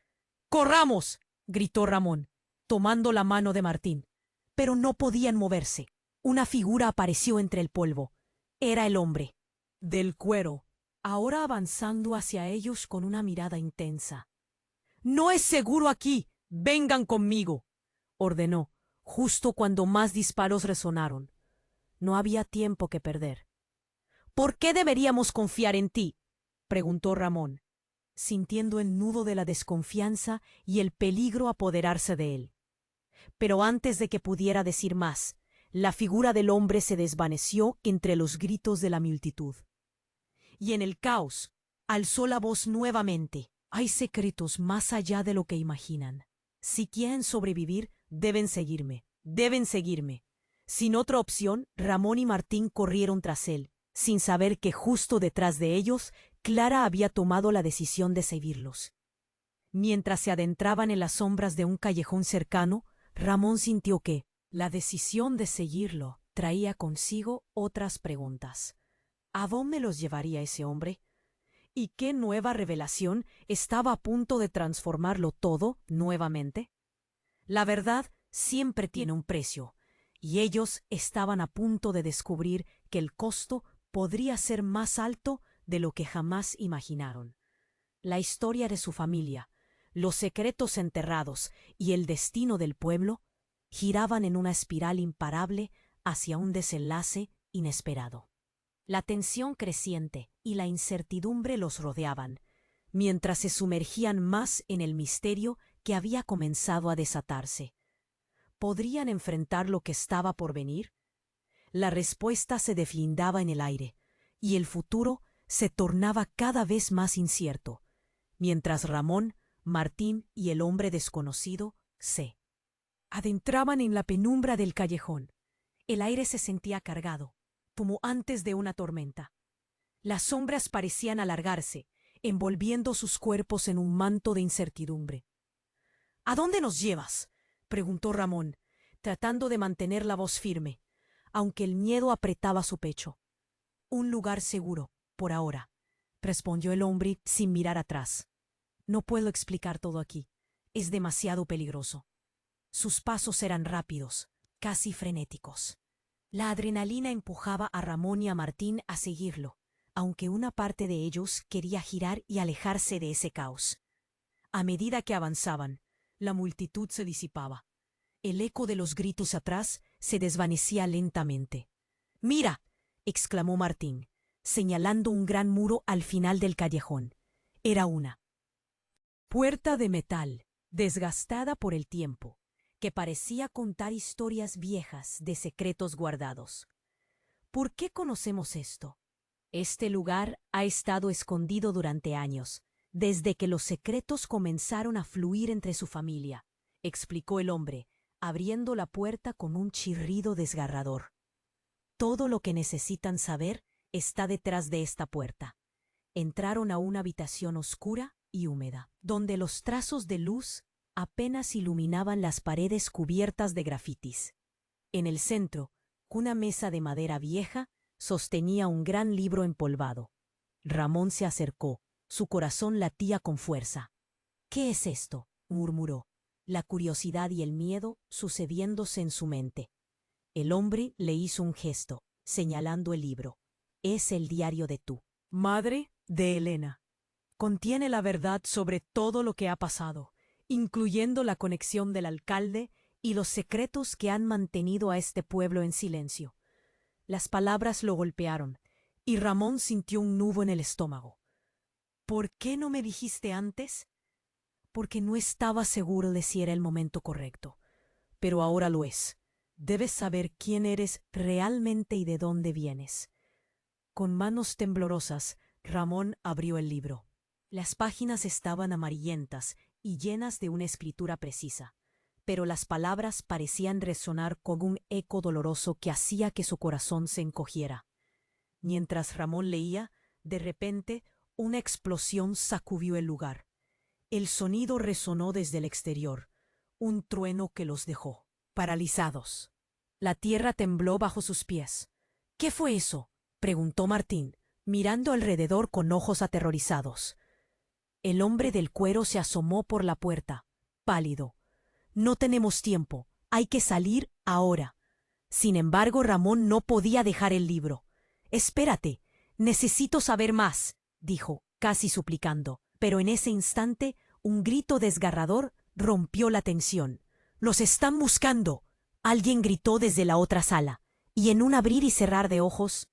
¡Corramos!», gritó Ramón, tomando la mano de Martín. Pero no podían moverse. Una figura apareció entre el polvo. Era el hombre del cuero, ahora avanzando hacia ellos con una mirada intensa. «No es seguro aquí. Vengan conmigo», ordenó, justo cuando más disparos resonaron. No había tiempo que perder. ¿Por qué deberíamos confiar en ti?, preguntó Ramón, sintiendo el nudo de la desconfianza y el peligro apoderarse de él. Pero antes de que pudiera decir más, la figura del hombre se desvaneció entre los gritos de la multitud. Y en el caos, alzó la voz nuevamente. Hay secretos más allá de lo que imaginan. Si quieren sobrevivir, deben seguirme. Deben seguirme. Sin otra opción, Ramón y Martín corrieron tras él, sin saber que justo detrás de ellos, Clara había tomado la decisión de seguirlos. Mientras se adentraban en las sombras de un callejón cercano, Ramón sintió que la decisión de seguirlo traía consigo otras preguntas. ¿A dónde los llevaría ese hombre? ¿Y qué nueva revelación estaba a punto de transformarlo todo nuevamente? La verdad siempre tiene un precio, y ellos estaban a punto de descubrir que el costo podría ser más alto de lo que jamás imaginaron. La historia de su familia, los secretos enterrados y el destino del pueblo giraban en una espiral imparable hacia un desenlace inesperado. La tensión creciente y la incertidumbre los rodeaban, mientras se sumergían más en el misterio que había comenzado a desatarse. ¿Podrían enfrentar lo que estaba por venir? La respuesta se deslindaba en el aire, y el futuro se tornaba cada vez más incierto, mientras Ramón, Martín y el hombre desconocido se adentraban en la penumbra del callejón. El aire se sentía cargado, como antes de una tormenta. Las sombras parecían alargarse, envolviendo sus cuerpos en un manto de incertidumbre. ¿A dónde nos llevas?, preguntó Ramón, tratando de mantener la voz firme, aunque el miedo apretaba su pecho. Un lugar seguro, por ahora, respondió el hombre sin mirar atrás. No puedo explicar todo aquí. Es demasiado peligroso. Sus pasos eran rápidos, casi frenéticos. La adrenalina empujaba a Ramón y a Martín a seguirlo, aunque una parte de ellos quería girar y alejarse de ese caos. A medida que avanzaban, la multitud se disipaba. El eco de los gritos atrás se desvanecía lentamente. «¡Mira!», exclamó Martín, señalando un gran muro al final del callejón. Era una puerta de metal, desgastada por el tiempo, que parecía contar historias viejas de secretos guardados. ¿Por qué conocemos esto? Este lugar ha estado escondido durante años, desde que los secretos comenzaron a fluir entre su familia, explicó el hombre, abriendo la puerta con un chirrido desgarrador. Todo lo que necesitan saber está detrás de esta puerta. Entraron a una habitación oscura y húmeda, donde los trazos de luz apenas iluminaban las paredes cubiertas de grafitis. En el centro, una mesa de madera vieja sostenía un gran libro empolvado. Ramón se acercó, su corazón latía con fuerza. «¿Qué es esto?», murmuró, la curiosidad y el miedo sucediéndose en su mente. El hombre le hizo un gesto, señalando el libro. «Es el diario de tu madre, de Elena. Contiene la verdad sobre todo lo que ha pasado, incluyendo la conexión del alcalde y los secretos que han mantenido a este pueblo en silencio». Las palabras lo golpearon, y Ramón sintió un nudo en el estómago. «¿Por qué no me dijiste antes?». «Porque no estaba seguro de si era el momento correcto. Pero ahora lo es. Debes saber quién eres realmente y de dónde vienes». Con manos temblorosas, Ramón abrió el libro. Las páginas estaban amarillentas y llenas de una escritura precisa, pero las palabras parecían resonar con un eco doloroso que hacía que su corazón se encogiera. Mientras Ramón leía, de repente, una explosión sacudió el lugar. El sonido resonó desde el exterior, un trueno que los dejó paralizados. La tierra tembló bajo sus pies. «¿Qué fue eso?», preguntó Martín, mirando alrededor con ojos aterrorizados. El hombre del cuero se asomó por la puerta, pálido. «No tenemos tiempo, hay que salir ahora». Sin embargo, Ramón no podía dejar el libro. «Espérate, necesito saber más», dijo, casi suplicando. Pero en ese instante, un grito desgarrador rompió la tensión. «¡Los están buscando!», alguien gritó desde la otra sala, y en un abrir y cerrar de ojos,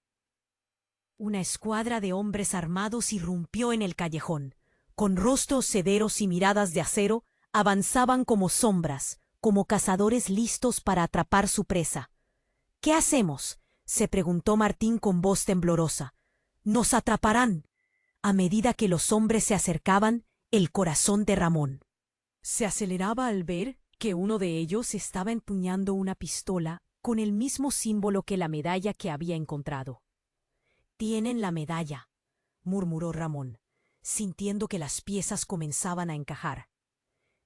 Una escuadra de hombres armados irrumpió en el callejón. Con rostros severos y miradas de acero, avanzaban como sombras, como cazadores listos para atrapar su presa. «¿Qué hacemos?», se preguntó Martín con voz temblorosa. «¡Nos atraparán!». A medida que los hombres se acercaban, el corazón de Ramón se aceleraba al ver que uno de ellos estaba empuñando una pistola con el mismo símbolo que la medalla que había encontrado. «Tienen la medalla», murmuró Ramón, sintiendo que las piezas comenzaban a encajar.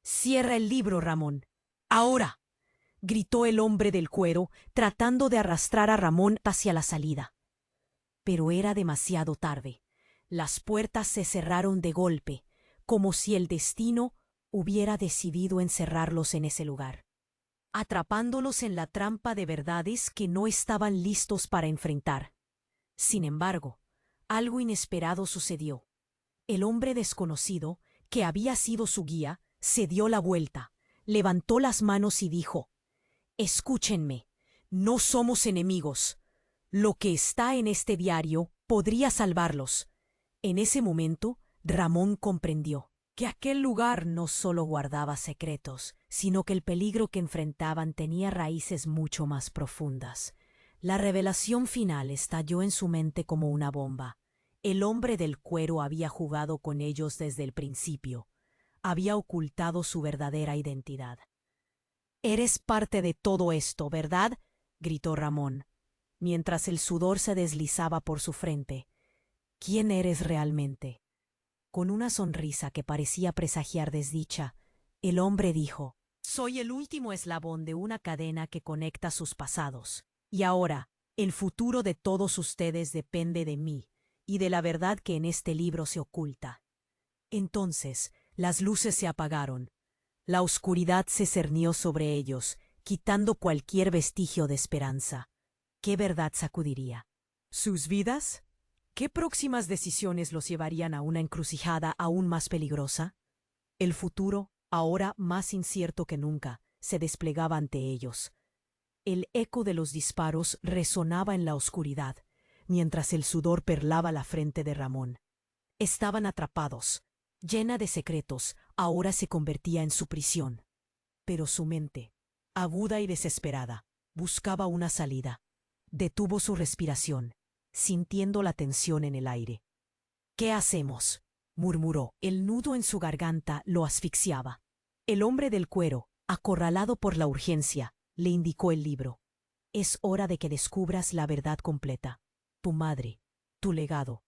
«Cierra el libro, Ramón. ¡Ahora!», gritó el hombre del cuero, tratando de arrastrar a Ramón hacia la salida. Pero era demasiado tarde. Las puertas se cerraron de golpe, como si el destino hubiera decidido encerrarlos en ese lugar, atrapándolos en la trampa de verdades que no estaban listos para enfrentar. Sin embargo, algo inesperado sucedió. El hombre desconocido, que había sido su guía, se dio la vuelta, levantó las manos y dijo: «Escúchenme, no somos enemigos. Lo que está en este diario podría salvarlos». En ese momento, Ramón comprendió que aquel lugar no solo guardaba secretos, sino que el peligro que enfrentaban tenía raíces mucho más profundas. La revelación final estalló en su mente como una bomba. El hombre del cuero había jugado con ellos desde el principio. Había ocultado su verdadera identidad. «Eres parte de todo esto, ¿verdad?», gritó Ramón, mientras el sudor se deslizaba por su frente. «¿Quién eres realmente?». Con una sonrisa que parecía presagiar desdicha, el hombre dijo: «Soy el último eslabón de una cadena que conecta sus pasados. Y ahora, el futuro de todos ustedes depende de mí y de la verdad que en este libro se oculta». Entonces, las luces se apagaron. La oscuridad se cernió sobre ellos, quitando cualquier vestigio de esperanza. ¿Qué verdad sacudiría sus vidas? ¿Qué próximas decisiones los llevarían a una encrucijada aún más peligrosa? El futuro, ahora más incierto que nunca, se desplegaba ante ellos. El eco de los disparos resonaba en la oscuridad, mientras el sudor perlaba la frente de Ramón. Estaban atrapados. Llena de secretos, ahora se convertía en su prisión. Pero su mente, aguda y desesperada, buscaba una salida. Detuvo su respiración, sintiendo la tensión en el aire. «¿Qué hacemos?», murmuró. El nudo en su garganta lo asfixiaba. El hombre del cuero, acorralado por la urgencia, le indicó el libro. «Es hora de que descubras la verdad completa. Tu madre, tu legado».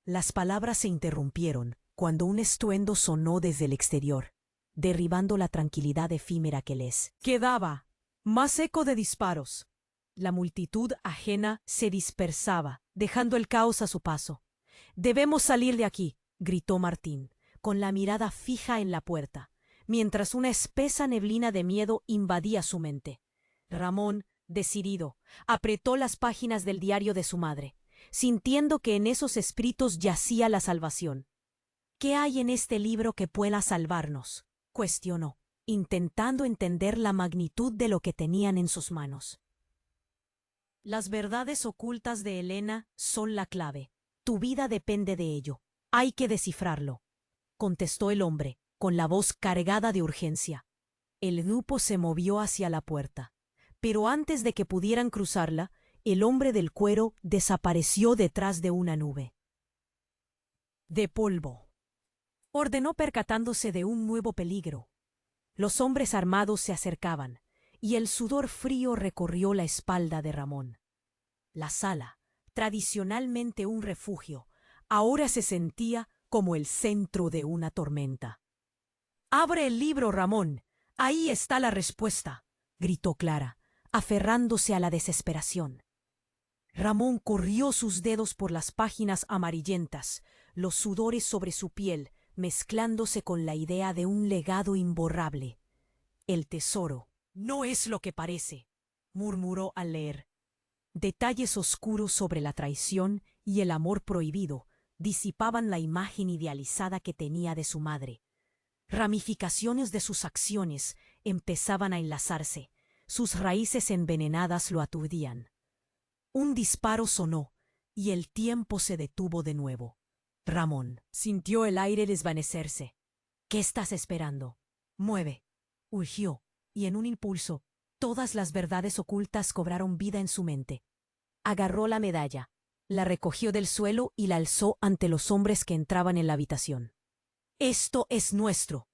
Las palabras se interrumpieron cuando un estruendo sonó desde el exterior, derribando la tranquilidad efímera que les quedaba. Más eco de disparos. La multitud ajena se dispersaba, dejando el caos a su paso. «Debemos salir de aquí», gritó Martín, con la mirada fija en la puerta, mientras una espesa neblina de miedo invadía su mente. Ramón, decidido, apretó las páginas del diario de su madre, sintiendo que en esos escritos yacía la salvación. «¿Qué hay en este libro que pueda salvarnos?», cuestionó, intentando entender la magnitud de lo que tenían en sus manos. «Las verdades ocultas de Elena son la clave. Tu vida depende de ello. Hay que descifrarlo», contestó el hombre, con la voz cargada de urgencia. El grupo se movió hacia la puerta, pero antes de que pudieran cruzarla, el hombre del cuero desapareció detrás de una nube de polvo. Ordenó, percatándose de un nuevo peligro. Los hombres armados se acercaban, y el sudor frío recorrió la espalda de Ramón. La sala, tradicionalmente un refugio, ahora se sentía como el centro de una tormenta. «Abre el libro, Ramón. Ahí está la respuesta», gritó Clara, aferrándose a la desesperación. Ramón corrió sus dedos por las páginas amarillentas, los sudores sobre su piel mezclándose con la idea de un legado imborrable. «El tesoro no es lo que parece», murmuró al leer. Detalles oscuros sobre la traición y el amor prohibido disipaban la imagen idealizada que tenía de su madre. Ramificaciones de sus acciones empezaban a enlazarse, sus raíces envenenadas lo aturdían. Un disparo sonó, y el tiempo se detuvo de nuevo. Ramón sintió el aire desvanecerse. ¿Qué estás esperando? Mueve. Urgió, y en un impulso, todas las verdades ocultas cobraron vida en su mente. Agarró la medalla, la recogió del suelo y la alzó ante los hombres que entraban en la habitación. «Esto es nuestro»,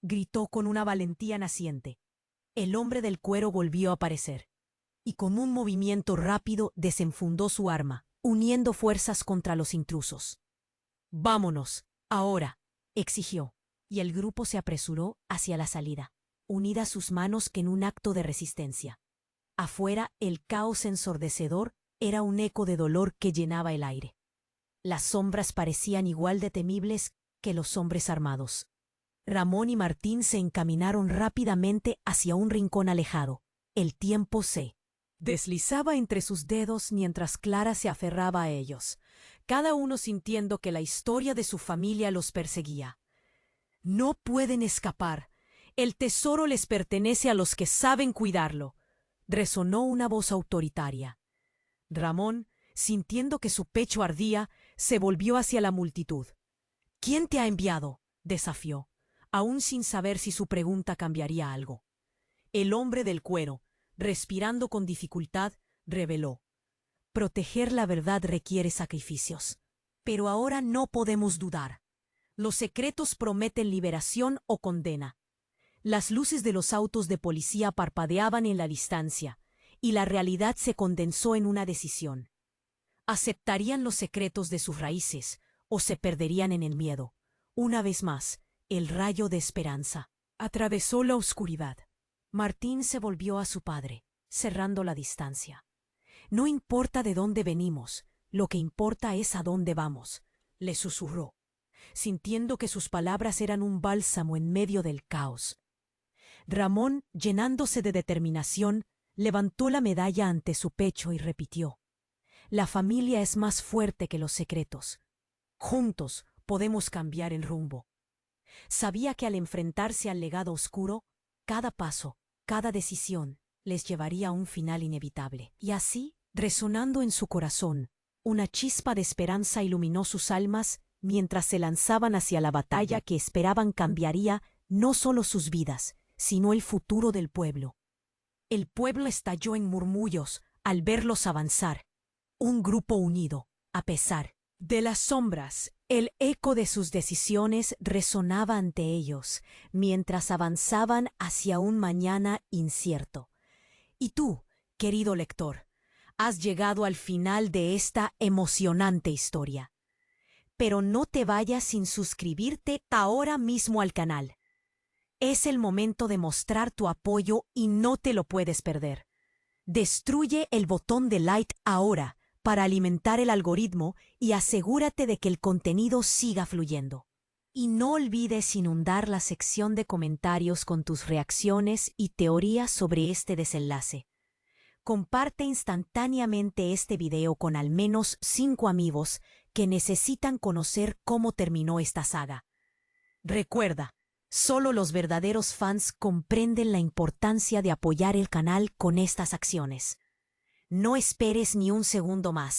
gritó con una valentía naciente. El hombre del cuero volvió a aparecer, y con un movimiento rápido desenfundó su arma, uniendo fuerzas contra los intrusos. «Vámonos, ahora», exigió, y el grupo se apresuró hacia la salida, unidas sus manos en un acto de resistencia. Afuera, el caos ensordecedor era un eco de dolor que llenaba el aire. Las sombras parecían igual de temibles que los hombres armados. Ramón y Martín se encaminaron rápidamente hacia un rincón alejado. El tiempo se deslizaba entre sus dedos mientras Clara se aferraba a ellos, cada uno sintiendo que la historia de su familia los perseguía. «No pueden escapar. El tesoro les pertenece a los que saben cuidarlo», resonó una voz autoritaria. Ramón, sintiendo que su pecho ardía, se volvió hacia la multitud. «¿Quién te ha enviado?», desafió, aún sin saber si su pregunta cambiaría algo. El hombre del cuero, respirando con dificultad, reveló: «Proteger la verdad requiere sacrificios. Pero ahora no podemos dudar. Los secretos prometen liberación o condena». Las luces de los autos de policía parpadeaban en la distancia, y la realidad se condensó en una decisión. ¿Aceptarían los secretos de sus raíces o se perderían en el miedo? Una vez más, el rayo de esperanza atravesó la oscuridad. Martín se volvió a su padre, cerrando la distancia. «No importa de dónde venimos, lo que importa es a dónde vamos», le susurró, sintiendo que sus palabras eran un bálsamo en medio del caos. Ramón, llenándose de determinación, levantó la medalla ante su pecho y repitió: «La familia es más fuerte que los secretos. Juntos podemos cambiar el rumbo». Sabía que al enfrentarse al legado oscuro, cada paso, cada decisión, les llevaría a un final inevitable. Y así, resonando en su corazón, una chispa de esperanza iluminó sus almas mientras se lanzaban hacia la batalla que esperaban cambiaría no solo sus vidas, sino el futuro del pueblo. El pueblo estalló en murmullos al verlos avanzar. Un grupo unido, a pesar de las sombras. El eco de sus decisiones resonaba ante ellos, mientras avanzaban hacia un mañana incierto. Y tú, querido lector, has llegado al final de esta emocionante historia. Pero no te vayas sin suscribirte ahora mismo al canal. Es el momento de mostrar tu apoyo y no te lo puedes perder. Destruye el botón de like ahora para alimentar el algoritmo y asegúrate de que el contenido siga fluyendo. Y no olvides inundar la sección de comentarios con tus reacciones y teorías sobre este desenlace. Comparte instantáneamente este video con al menos 5 amigos que necesitan conocer cómo terminó esta saga. Recuerda, solo los verdaderos fans comprenden la importancia de apoyar el canal con estas acciones. No esperes ni un segundo más.